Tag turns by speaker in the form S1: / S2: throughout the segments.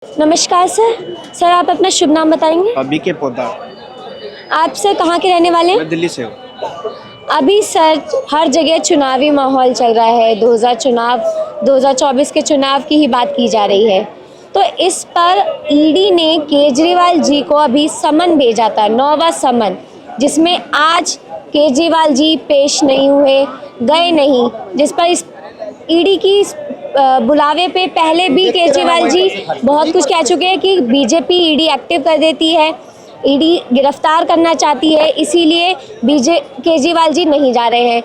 S1: नमस्कार sir. Sir आप अपना शुभ नाम बताएंगे?
S2: अभी के पौधा।
S1: आप सर कहाँ के रहने वाले हैं?
S2: मैं दिल्ली से हूँ।
S1: अभी सर हर जगह चुनावी माहौल चल रहा है। 2024 के चुनाव की ही बात की जा रही है। तो इस पर ईडी ने केजरीवाल जी को अभी समन भेजा था, 9वां समन, जिसमें आज केजरीवाल जी पेश नहीं हुए, गए नहीं, जिस पर इस ईडी की बुलावे पे पहले भी केजरीवाल जी बहुत कुछ कह चुके हैं कि बीजेपी ईडी एक्टिव कर देती है, ईडी गिरफ्तार करना चाहती है, इसीलिए केजरीवाल जी नहीं जा रहे हैं।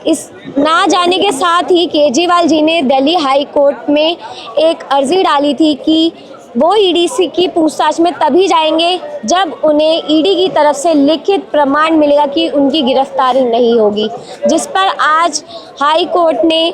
S1: इस ना जाने के साथ ही केजरीवाल जी ने दिल्ली हाई कोर्ट में एक अर्जी डाली थी कि वो ईडी की पूछताछ में तभी जाएंगे जब उन्हें ईडी की तरफ से लिखित प्रमाण मिलेगा कि उनकी गिरफ्तारी नहीं होगी, जिस पर आज हाई कोर्ट ने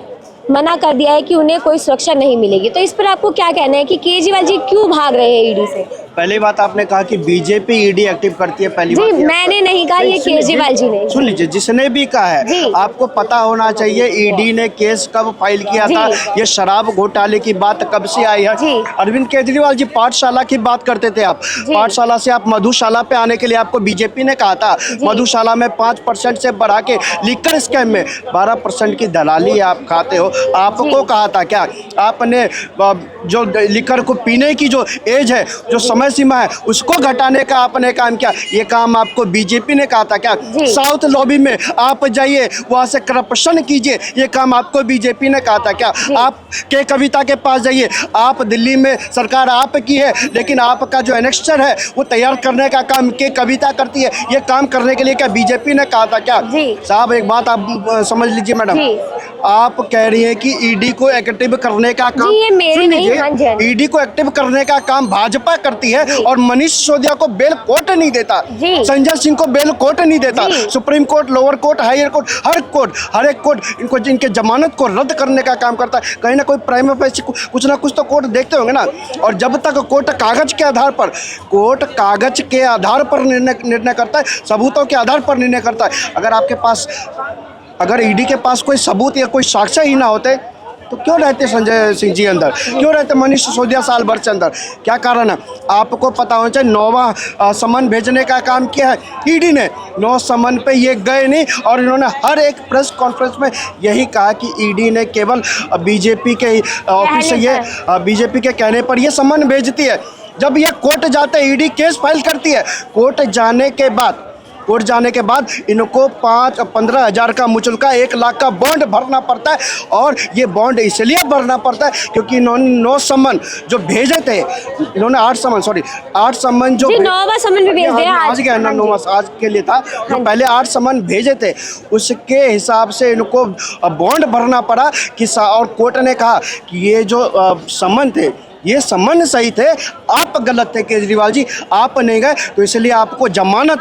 S1: मना कर दिया है कि उन्हें कोई सुरक्षा नहीं मिलेगी। तो इस पर आपको क्या कहना है कि केजरीवाल जी क्यों भाग रहे हैं ईडी से?
S2: पहली बात आपने कहा कि बीजेपी ईडी एक्टिव करती है, पहली
S1: जी
S2: बात
S1: मैंने नहीं कहा, ये केजरीवाल जी ने।
S2: सुन लीजिए, जिसने भी कहा है आपको पता होना चाहिए ईडी ने केस कब फाइल किया था, ये शराब घोटाले की बात कब से आई है। अरविंद केजरीवाल जी पाठशाला की बात करते थे, आप पाठशाला से आप मधुशाला पे आने के लिए आपको बीजेपी ने कहा था। मधुशाला में 5% से बढ़ा के लीकर स्कैम में 12% की दलाली आप खाते हो। आपको कहा था क्या? आपने जो लीकर को पीने की जो एज है, जो समय सीमा है, उसको घटाने का आपने काम किया। ये काम आपको बीजेपी ने कहा था क्या? साउथ लॉबी में आप जाइए, वहां से करप्शन कीजिए, ये काम आपको बीजेपी ने कहा था क्या? आप के कविता के पास जाइए, आप दिल्ली में सरकार आपकी है, लेकिन आपका जो एनेक्स्चर है वो तैयार करने का काम के कविता करती है। ये काम करने के लिए क्या बीजेपी ने कहा था क्या? साहब एक बात आप समझ लीजिए मैडम, आप कह रही हैं कि ईडी को एक्टिव करने का काम,
S1: ये मेरे नहीं,
S2: ईडी को एक्टिव करने का काम भाजपा करती है और मनीष सिसोदिया को बेल कोर्ट नहीं देता, संजय सिंह को बेल कोर्ट नहीं देता, supreme court, lower court, higher court, हर एक कोर्ट इनको इनके जमानत को रद्द करने का काम करता है। कहीं ना कोई प्राइम फेसी कुछ ना कुछ तो कोर्ट देखते होंगे ना। और जब तक कोर्ट कागज के आधार पर निर्णय करता है, सबूतों के आधार पर निर्णय करता है। अगर ईडी के पास कोई सबूत या कोई साक्ष्य ही ना होते तो क्यों रहते संजय सिंह जी अंदर, क्यों रहते मनीष सिसोदिया साल भर से अंदर? क्या कारण है? आपको पता होना चाहिए। 9वां समन भेजने का काम किया है ईडी ने। 9 समन पे ये गए नहीं और इन्होंने हर एक प्रेस कॉन्फ्रेंस में यही कहा कि ईडी ने केवल बीजेपी के ऑफिस से ये बीजेपी के कहने पर ये समन भेजती है। जब ये कोर्ट जाते है, ईडी केस फाइल करती है, कोर्ट जाने के बाद इनको 15 हज़ार का मुचलका 1 लाख का बॉन्ड भरना पड़ता है। और ये बॉन्ड इसलिए भरना पड़ता है क्योंकि इन्होंने 9 समन जो भेजे थे, इन्होंने 8 समन जो
S1: 9वां समन भी भेज दिया
S2: आज के 9वां आज के लिए था, जो पहले 8 समन भेजे थे उसके हिसाब से इनको बॉन्ड भरना पड़ा कि और कोर्ट ने कहा कि ये जो समन थे ये समन सही थे, आप गलत थे केजरीवाल जी, आप नहीं गए, तो इसलिए आपको जमानत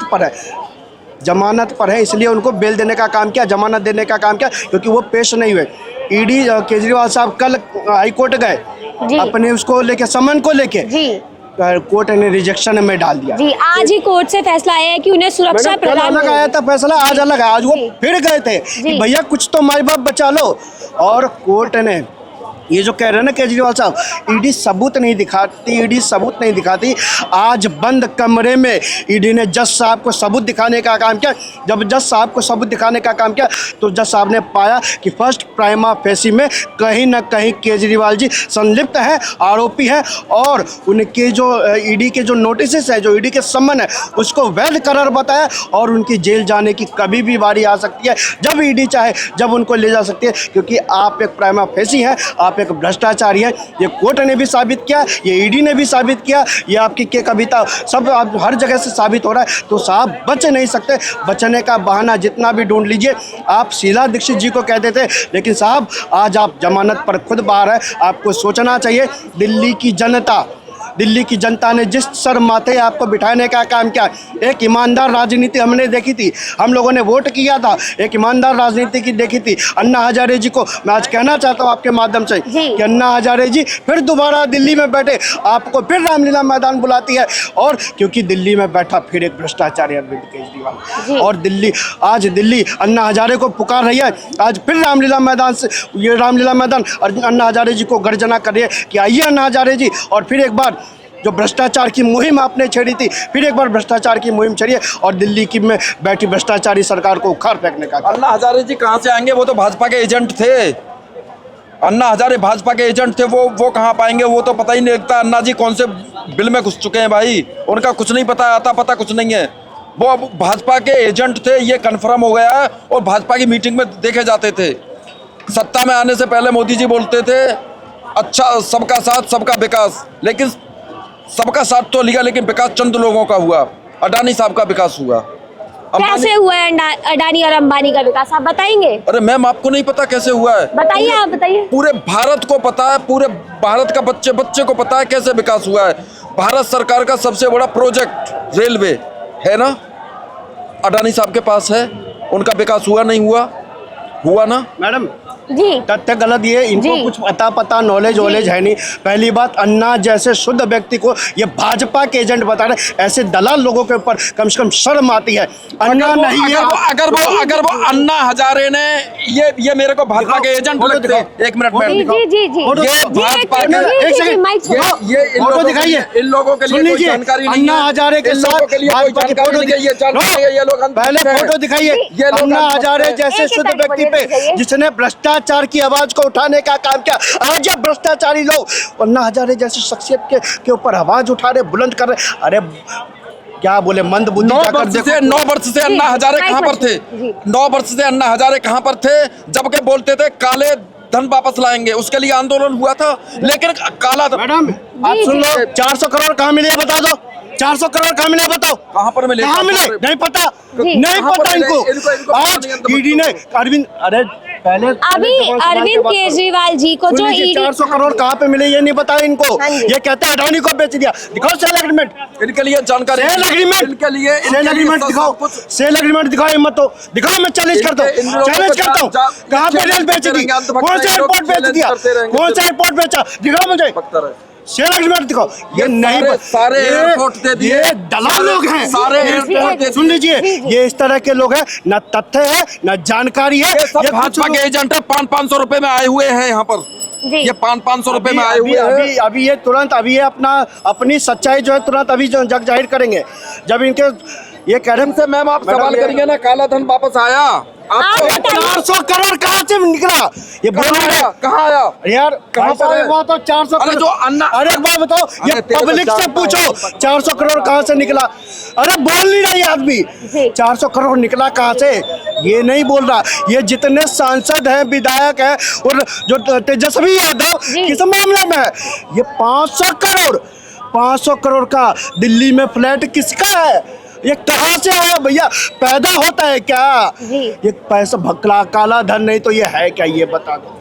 S2: पर है इसलिए उनको बेल देने का काम किया, जमानत देने का काम किया, क्योंकि वो पेश नहीं हुए। ईडी केजरीवाल साहब कल हाई कोर्ट गए अपने उसको लेके, समन को लेके, कोर्ट ने रिजेक्शन में डाल दिया।
S1: आज ही कोर्ट से फैसला आया है कि उन्हें सुरक्षा प्रदान।
S2: अलग आया था फैसला, आज अलग है। आज वो फिर गए थे कि भैया कुछ तो माई बाप बचा लो, और कोर्ट ने ये जो कह रहे हैं ना केजरीवाल साहब, ईडी सबूत नहीं दिखाती। आज बंद कमरे में ईडी ने जज साहब को सबूत दिखाने का काम किया। जब जज साहब को सबूत दिखाने का काम किया तो जज साहब ने पाया कि फर्स्ट प्राइमा फेसी में कहीं ना कहीं केजरीवाल जी संलिप्त है, आरोपी है, और उनके जो ईडी के जो नोटिस है, जो ईडी के सम्मन है, उसको वैध करार बताया और उनकी जेल जाने की कभी भी बारी आ सकती है, जब ईडी चाहे जब उनको ले जा सकती है, क्योंकि आप एक प्राइमा फेसी हैं, आप एक भ्रष्टाचारी है। ये कोर्ट ने भी साबित किया, ये ईडी ने भी साबित किया, ये आपकी के कविता सब आप हर जगह से साबित हो रहा है। तो साहब बच नहीं सकते, बचने का बहाना जितना भी ढूंढ लीजिए। आप शीला दीक्षित जी को कहते थे, लेकिन साहब आज आप जमानत पर खुद बाहर है। आपको सोचना चाहिए। दिल्ली की जनता ने जिस सर माथे आपको बिठाने का काम किया, एक ईमानदार राजनीति हमने देखी थी, हम लोगों ने वोट किया था, एक ईमानदार राजनीति की देखी थी। अन्ना हजारे जी को मैं आज कहना चाहता हूँ आपके माध्यम से कि अन्ना हजारे जी फिर दोबारा दिल्ली में बैठे, आपको फिर रामलीला मैदान बुलाती है, और क्योंकि दिल्ली में बैठा फिर एक भ्रष्टाचारी अरविंद केजरीवाल, और आज दिल्ली अन्ना हजारे को पुकार रही है। आज फिर रामलीला मैदान से ये रामलीला मैदान अन्ना हजारे जी को गर्जना कर रही है कि आइए अन्ना हजारे जी, और फिर एक बार जो भ्रष्टाचार की मुहिम आपने छेड़ी थी, फिर एक बार भ्रष्टाचार की मुहिम छेड़ी है और दिल्ली की में बैठी भ्रष्टाचारी सरकार को उखाड़ फेंकने का।
S3: अन्ना हजारे जी कहाँ से आएंगे? वो तो भाजपा के एजेंट थे। अन्ना हजारे भाजपा के एजेंट थे, वो कहाँ पाएंगे? वो तो पता ही नहीं लगता अन्ना जी कौन से बिल में घुस चुके हैं भाई, उनका कुछ नहीं पता, आता पता कुछ नहीं है। वो अब भाजपा के एजेंट थे, ये कन्फर्म हो गया है, और भाजपा की मीटिंग में देखे जाते थे। सत्ता में आने से पहले मोदी जी बोलते थे अच्छा सबका साथ सबका विकास, लेकिन सबका साथ तो लिया, लेकिन विकास चंद लोगों का हुआ। अडानी साहब का विकास हुआ।
S1: कैसे हुआ है अडानी और अंबानी का विकास, आप बताएंगे?
S3: अरे मैम, आपको नहीं पता कैसे हुआ है?
S1: बताइए, आप बताइए।
S3: पूरे भारत को पता है, पूरे भारत का बच्चे बच्चे को पता है कैसे विकास हुआ है। भारत सरकार का सबसे बड़ा प्रोजेक्ट रेलवे है ना, अडानी साहब के पास है। उनका विकास हुआ नहीं हुआ? हुआ ना
S2: मैडम
S1: जी।
S2: तथ्य गलत, ये इनको
S1: जी।
S2: कुछ पता नॉलेज वॉलेज है नहीं। पहली बात, अन्ना जैसे शुद्ध व्यक्ति को ये भाजपा के एजेंट बता रहे, ऐसे दलाल लोगों के ऊपर कम से कम शर्म आती है। अन्ना नहीं है।
S3: अगर वो अन्ना हजारे ने ये मेरे को भाजपा के एजेंट लगते हैं। एक मिनट मैम,
S1: जी जी जी जी
S3: ये भाजपा के
S2: एक सेकंड,
S3: ये
S2: फोटो दिखाइए।
S3: इन लोगों के लिए कोई जानकारी नहीं है।
S2: अन्ना हजारे के साथ भाजपा की फोटो पहले फोटो दिखाइए। अन्ना हजारे जैसे शुद्ध व्यक्ति पे जिसने भ्रष्टाचार की आवाज को उठाने का काम किया, आज ये भ्रष्टाचारी लोग अन्ना हजारे जैसी शख्सियत के ऊपर आवाज उठा रहे, बुलंद कर रहे। अरे क्या बोले, मंद बुद्धि।
S3: 9 वर्ष से अन्ना हजारे कहाँ पर थे? 9 वर्ष से अन्ना हजारे कहाँ पर थे? जबकि बोलते थे काले धन वापस लाएंगे, उसके लिए आंदोलन हुआ था, लेकिन काला धन।
S2: मैडम आप सुन लो, 400 करोड़ कहाँ मिले बता दो। 400 करोड़ कहाँ मिले बताओ?
S3: कहाँ पर मिले?
S2: कहाँ मिले? नहीं पता, नहीं पता इनको। आज ईडी ने अरविंद, अरे पहले
S1: अभी अरविंद केजरीवाल जी को जो ईडी
S2: 400 करोड़ कहाँ पे मिले ये नहीं बताया इनको। ये कहते हैं अडानी को बेच दिया। दिखाओ सेल एग्रीमेंट,
S3: इनके लिए जानकारी,
S2: सेल एग्रीमेंट,
S3: इनके लिए
S2: सेल एग्रीमेंट दिखाओ, सेल एग्रीमेंट दिखाओ। हिम्मत हो दिखाओ, मैं चैलेंज करता हूँ, चैलेंज करता हूँ। कहाँ पे रेल बेच दी? कौन सा एयरपोर्ट बेच दिया? कौन सा एयरपोर्ट बेचा? दिखाओ मुझे सेल एग्रीमेंट दिखाओ। ये नहीं,
S3: सारे एयरपोर्ट दे दिए।
S2: ये दलाल लोग हैं,
S3: सारे एयरपोर्ट दे।
S2: सुन लीजिए, ये इस तरह के लोग हैं, न तथ्य है न जानकारी है।
S3: ये भाजपा के एजेंट है, 500 रुपए में आए हुए हैं यहाँ पर। ये 500 रुपए में आए हुए हैं।
S2: अभी ये तुरंत, अभी ये अपनी सच्चाई जो है तुरंत अभी जो जग जाहिर करेंगे। जब इनके ये कह रहे
S3: से मैम आप सवाल करेंगे ना, काला धन वापस आया?
S2: 400 करोड़ कहाँ से निकला? ये बोल रहे हैं
S3: कहाँ आया
S2: यार? कहाँ पर है? तो 400
S3: अरे जो अन्ना,
S2: अरे एक बात बताओ, ये पब्लिक से पूछो 400 करोड़ कहाँ से निकला? अरे बोल नहीं रहा ये आदमी। 400 करोड़ निकला कहाँ से ये नहीं बोल रहा। ये जितने सांसद हैं, विधायक हैं, और जो तेजस्वी यादव किस मामले में है, ये 500 करोड़ का दिल्ली में फ्लैट किसका है? ये कहाँ से आया भैया? पैदा होता है क्या? ये पैसा भकला काला धन नहीं तो ये है क्या? ये बता दो।